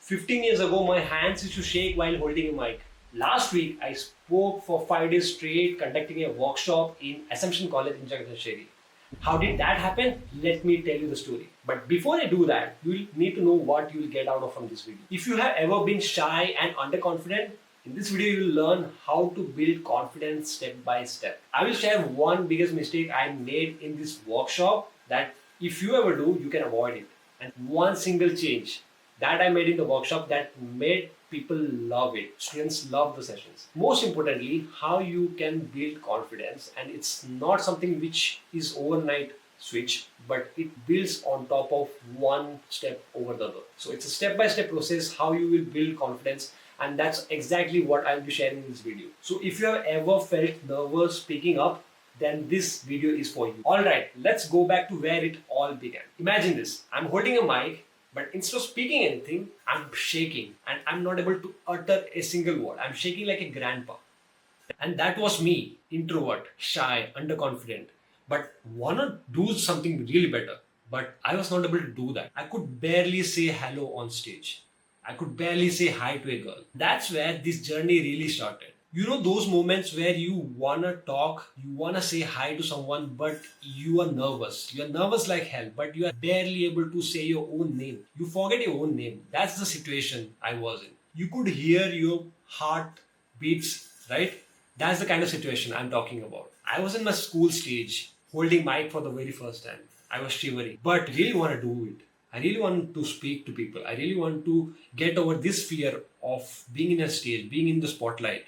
15 years ago, my hands used to shake while holding a mic. Last week, I spoke for 5 days straight, conducting a workshop in Assumption College in Jagadhri. How did that happen? Let me tell you the story. But before I do that, you'll need to know what you'll get out of from this video. If you have ever been shy and underconfident, in this video you'll learn how to build confidence step by step. I will share one biggest mistake I made in this workshop that if you ever do, you can avoid it. And one single change that I made in the workshop that made people love it. Students love the sessions. Most importantly, how you can build confidence, and it's not something which is overnight switch, but it builds on top of one step over the other. So it's a step-by-step process how you will build confidence, and that's exactly what I'll be sharing in this video. So if you have ever felt nervous speaking up, then this video is for you. Alright, let's go back to where it all began. Imagine this, I'm holding a mic, but instead of speaking anything, I'm shaking and I'm not able to utter a single word. I'm shaking like a grandpa. And that was me, introvert, shy, underconfident, but wanna do something really better. But I was not able to do that. I could barely say hello on stage. I could barely say hi to a girl. That's where this journey really started. You know those moments where you wanna talk, you wanna say hi to someone, but you are nervous. You are nervous like hell, but you are barely able to say your own name. You forget your own name. That's the situation I was in. You could hear your heart beats, right? That's the kind of situation I'm talking about. I was in my school stage, holding mic for the very first time. I was shivering, but really want to do it. I really want to speak to people. I really want to get over this fear of being in a stage, being in the spotlight,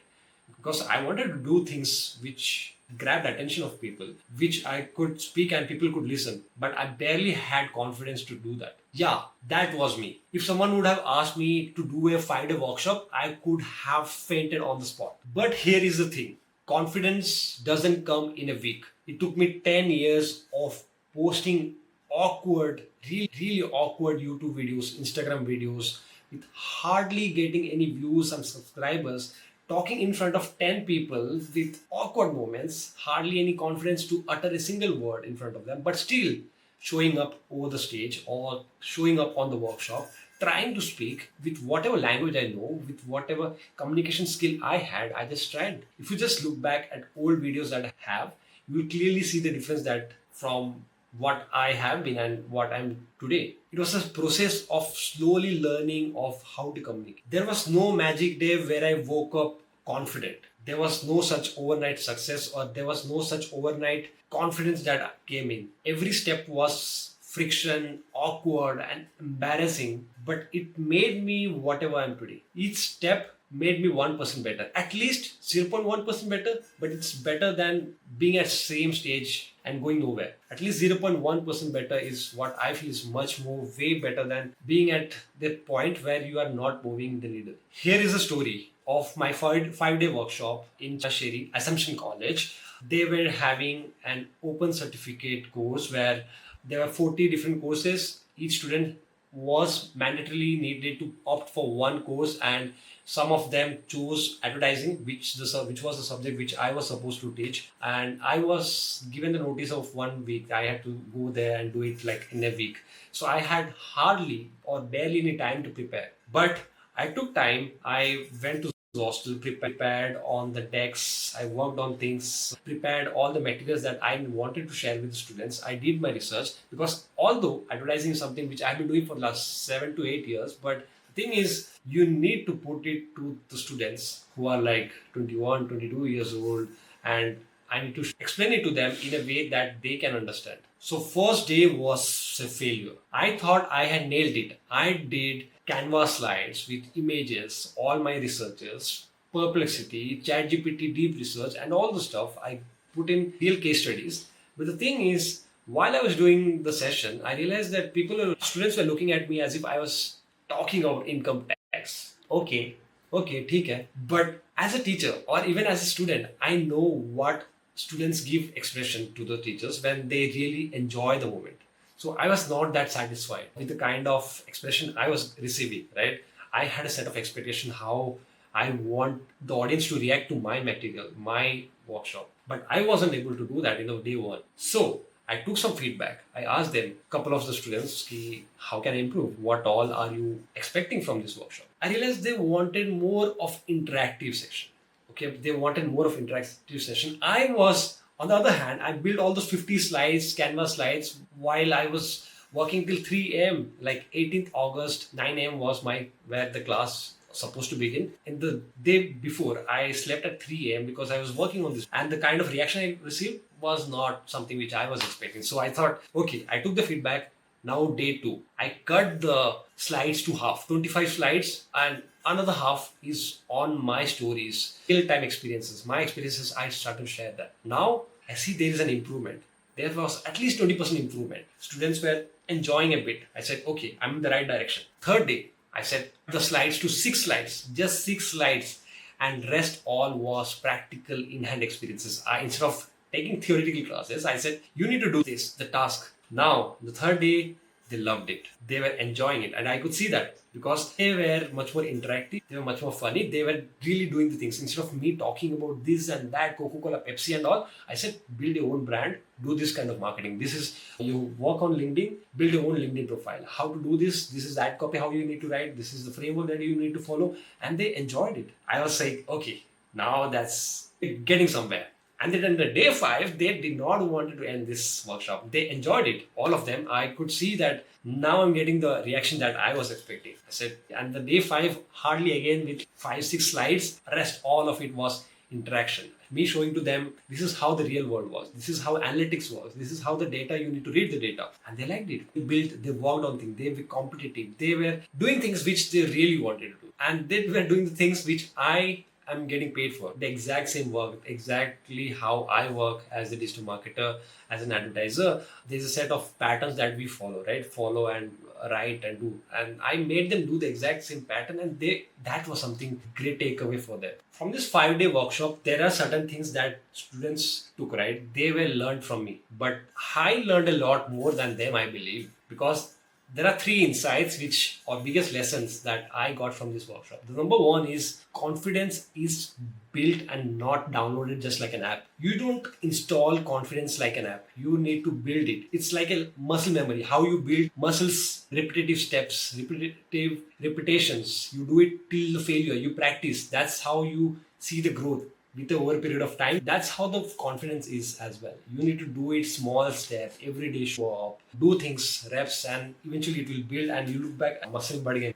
because I wanted to do things which grabbed attention of people, which I could speak and people could listen, but I barely had confidence to do that. Yeah, that was me. If someone would have asked me to do a 5-day workshop, I could have fainted on the spot. But here is the thing. Confidence doesn't come in a week. It took me 10 years of posting awkward, really awkward YouTube videos, Instagram videos, with hardly getting any views and subscribers, talking in front of 10 people with awkward moments, hardly any confidence to utter a single word in front of them, but still showing up over the stage or showing up on the workshop, trying to speak with whatever language I know, with whatever communication skill I had, I just tried. If you just look back at old videos that I have, you will clearly see the difference that from what I have been and what I'm today. It was a process of slowly learning of how to communicate. There was no magic day where I woke up confident. There was no such overnight success or there was no such overnight confidence that came in. Every step was friction, awkward and embarrassing, but it made me whatever I'm today. Each step made me 1% better, at least 0.1% better, but it's better than being at same stage and going nowhere. At least 0.1% better is what I feel is much more, way better than being at the point where you are not moving the needle. Here is a story of my 5-day workshop in Chasheri, Assumption College. They were having an open certificate course where there were 40 different courses. Each student was mandatorily needed to opt for one course, and some of them chose advertising, which was the subject which I was supposed to teach, and I was given the notice of 1 week. I had to go there and do it like in a week, so I had hardly or barely any time to prepare, but I took time. I went to hostel, prepared on the decks, I worked on things, prepared all the materials that I wanted to share with the students. I did my research, because although advertising is something which I've been doing for the last 7 to 8 years, but the thing is, you need to put it to the students who are like 21, 22 years old, and I need to explain it to them in a way that they can understand. So first day was a failure. I thought I had nailed it. I did Canvas slides with images, all my researches, Perplexity, ChatGPT, deep research, and all the stuff. I put in real case studies. But the thing is, while I was doing the session, I realized that students were looking at me as if I was talking about income tax. Okay, ठीक है. But as a teacher or even as a student, I know what students give expression to the teachers when they really enjoy the moment. So I was not that satisfied with the kind of expression I was receiving, right? I had a set of expectation how I want the audience to react to my material, my workshop. But I wasn't able to do that in the day one. So I took some feedback. I asked them, couple of the students, ki, how can I improve? What all are you expecting from this workshop? I realized they wanted more of interactive session. Okay, they wanted more of interactive session. I was, on the other hand, I built all those 50 slides, Canvas slides, while I was working till 3 a.m. Like 18th August, 9 a.m. was my where the class supposed to begin. And the day before, I slept at 3 a.m. because I was working on this. And the kind of reaction I received was not something which I was expecting. So I thought, okay, I took the feedback. Now day two, I cut the slides to half, 25 slides, and another half is on my stories, real-time experiences, my experiences. I start to share that. Now I see there is an improvement. There was at least 20% improvement. Students were enjoying a bit. I said, okay, I'm in the right direction. Third day, I said the slides to 6 slides, just 6 slides, and rest all was practical in-hand experiences. Instead of taking theoretical classes, I said, you need to do this, the task. Now, the third day, they loved it. They were enjoying it. And I could see that because they were much more interactive. They were much more funny. They were really doing the things. Instead of me talking about this and that, Coca-Cola, Pepsi and all, I said, build your own brand, do this kind of marketing. This is, you work on LinkedIn, build your own LinkedIn profile. How to do this is ad copy, how you need to write. This is the framework that you need to follow. And they enjoyed it. I was like, okay, now that's getting somewhere. And then on the day 5, they did not want to end this workshop. They enjoyed it, all of them. I could see that now I'm getting the reaction that I was expecting. I said, and the day 5, hardly again with 5-6 slides, rest all of it was interaction. Me showing to them, this is how the real world was. This is how analytics works. This is how the data, you need to read the data. And they liked it. They worked on things. They were competitive. They were doing things which they really wanted to do. And they were doing the things which I'm getting paid for. The exact same work, exactly how I work as a digital marketer, as an advertiser. There's a set of patterns that we follow, right? Follow and write and do. And I made them do the exact same pattern, and that was something great takeaway for them. From this 5-day workshop, there are certain things that students took, right? They were learned from me. But I learned a lot more than them, I believe, because there are 3 insights or biggest lessons that I got from this workshop. The number 1 is confidence is built and not downloaded just like an app. You don't install confidence like an app. You need to build it. It's like a muscle memory. How you build muscles, repetitive steps, repetitive repetitions. You do it till the failure. You practice. That's how you see the growth. With over a period of time, that's how the confidence is as well. You need to do it small steps, every day show up, do things, reps, and eventually it will build and you look back, muscle buddy,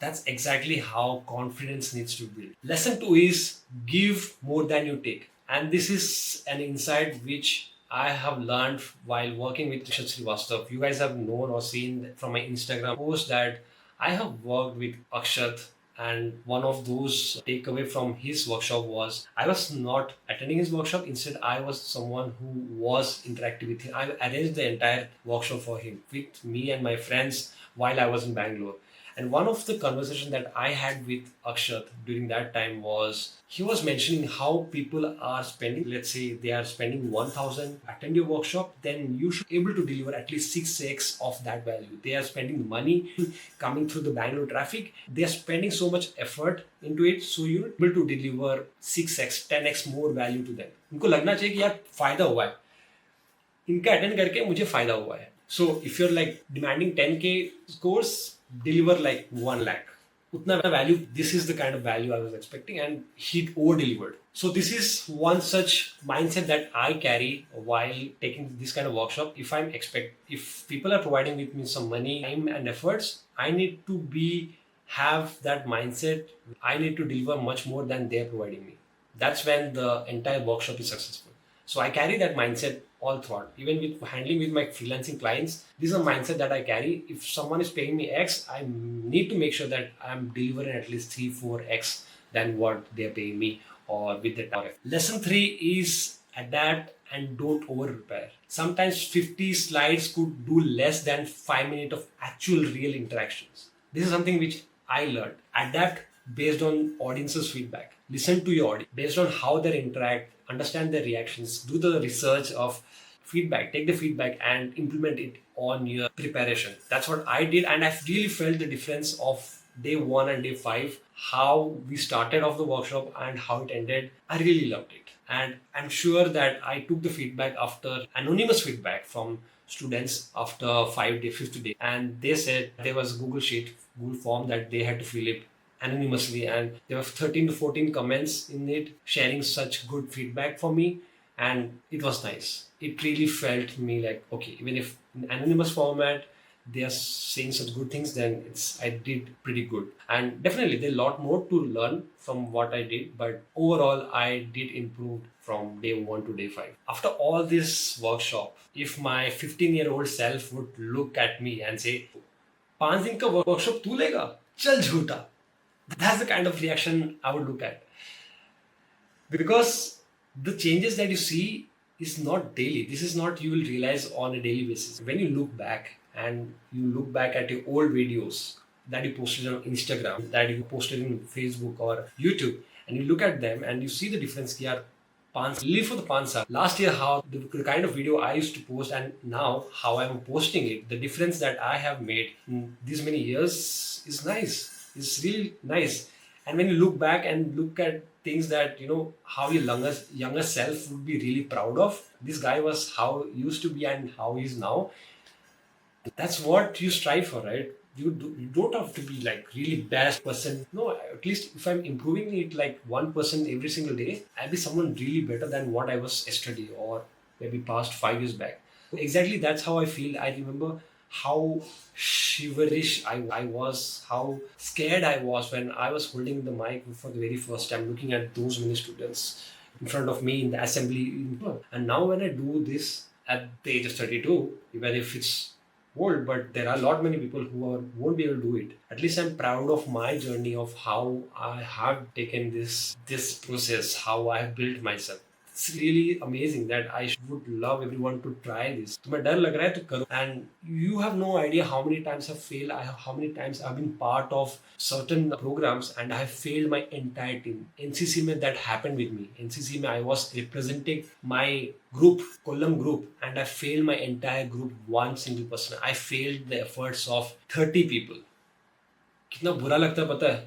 that's exactly how confidence needs to build. Lesson 2 is give more than you take. And this is an insight which I have learned while working with Achuth Srivastav. You guys have known or seen from my Instagram post that I have worked with Achuth. And one of those takeaway from his workshop was I was not attending his workshop. Instead, I was someone who was interacting with him. I arranged the entire workshop for him with me and my friends while I was in Bangalore. And one of the conversation that I had with Achuth during that time was he was mentioning how people are spending, let's say they are spending 1,000 attend your workshop, then you should be able to deliver at least 6x of that value. They are spending money coming through the Bangalore traffic. They are spending so much effort into it. So you're able to deliver 6x, 10x more value to them. उनको लगना चाहिए कि यार फायदा हुआ है. इनका attend करके मुझे फायदा हुआ है. So if you're like demanding 10k scores, deliver like 1 lakh. Utna value, this is the kind of value I was expecting, and he over-delivered. So this is one such mindset that I carry while taking this kind of workshop. If people are providing with me some money, time and efforts, I need to have that mindset. I need to deliver much more than they're providing me. That's when the entire workshop is successful. So I carry that mindset all throughout. Even with handling with my freelancing clients, this is a mindset that I carry. If someone is paying me X, I need to make sure that I'm delivering at least 3-4x than what they're paying me or with the tariff. Lesson 3 is adapt and don't over prepare. Sometimes 50 slides could do less than 5 minutes of actual real interactions. This is something which I learned. Adapt based on audience's feedback. Listen to your audience based on how they interact, understand their reactions, do the research of feedback, take the feedback and implement it on your preparation. That's what I did, and I really felt the difference of day 1 and day 5, how we started off the workshop and how it ended. I really loved it. And I'm sure that I took the feedback after anonymous feedback from students after 5 day, fifth day, and they said there was Google Sheet, Google form that they had to fill it anonymously, and there were 13 to 14 comments in it sharing such good feedback for me, and it was nice. It really felt me like, okay, even if in anonymous format they are saying such good things, then it's I did pretty good. And definitely there's a lot more to learn from what I did, but overall I did improve from day 1 to day 5. After all this workshop, if my 15-year-old self would look at me and say, 5 दिन का workshop तू लेगा, चल झूठा, that's the kind of reaction I would look at. Because the changes that you see is not daily. This is not you will realize on a daily basis. When you look back and you look back at your old videos that you posted on Instagram, that you posted in Facebook or YouTube, and you look at them and you see the difference. Ki yaar, live for the pansa. Last year, how the kind of video I used to post, and now how I'm posting it, the difference that I have made in these many years is nice. It's really nice. And when you look back and look at things that how your younger self would be really proud of, this guy was how he used to be and how he is now. That's what you strive for, right? You don't have to be like really best person. No, at least if I'm improving it like 1% every single day, I'll be someone really better than what I was yesterday or maybe past 5 years back. Exactly, that's how I feel. I remember how shiverish I was, how scared I was when I was holding the mic for the very first time, looking at those many students in front of me in the assembly. And now when I do this at the age of 32, even if it's old, but there are a lot many people who won't be able to do it. At least I'm proud of my journey of how I have taken this process, how I have built myself. It's really amazing that I would love everyone to try this. तुम्हें डर लग रहा है तो करो. And you have no idea how many times I've failed. How many times I've been part of certain programs and I have failed my entire team. NCC में that happened with me. NCC में I was representing my group, Kollam group, and I failed my entire group, one single person. I failed the efforts of 30 people. कितना बुरा लगता है पता है?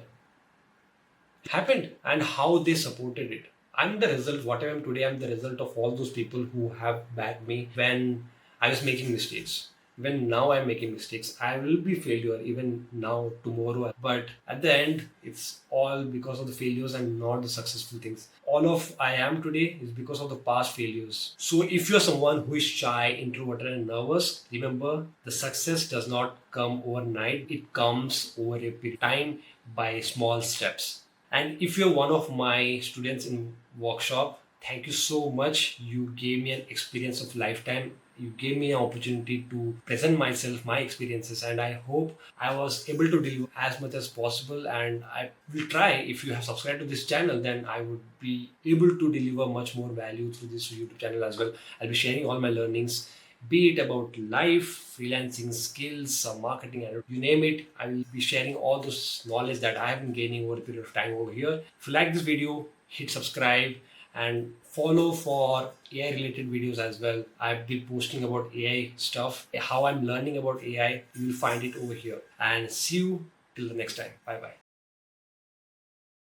Happened, and how they supported it. I'm the result, whatever I'm today, I'm the result of all those people who have backed me when I was making mistakes. When now I'm making mistakes, I will be failure even now, tomorrow. But at the end, it's all because of the failures and not the successful things. All of I am today is because of the past failures. So if you're someone who is shy, introverted, and nervous, remember the success does not come overnight. It comes over a period of time by small steps. And if you're one of my students in workshop, thank you so much. You gave me an experience of lifetime. You gave me an opportunity to present myself, my experiences, and I hope I was able to deliver as much as possible. And I will try, if you have subscribed to this channel, then I would be able to deliver much more value through this YouTube channel as well. I'll be sharing all my learnings, be it about life, freelancing skills, or marketing, and you name it. I will be sharing all those knowledge that I have been gaining over a period of time over here. If you like this video, hit subscribe and follow for AI related videos as well. I've been posting about AI stuff, how I'm learning about AI. You will find it over here. And see you till the next time. Bye bye.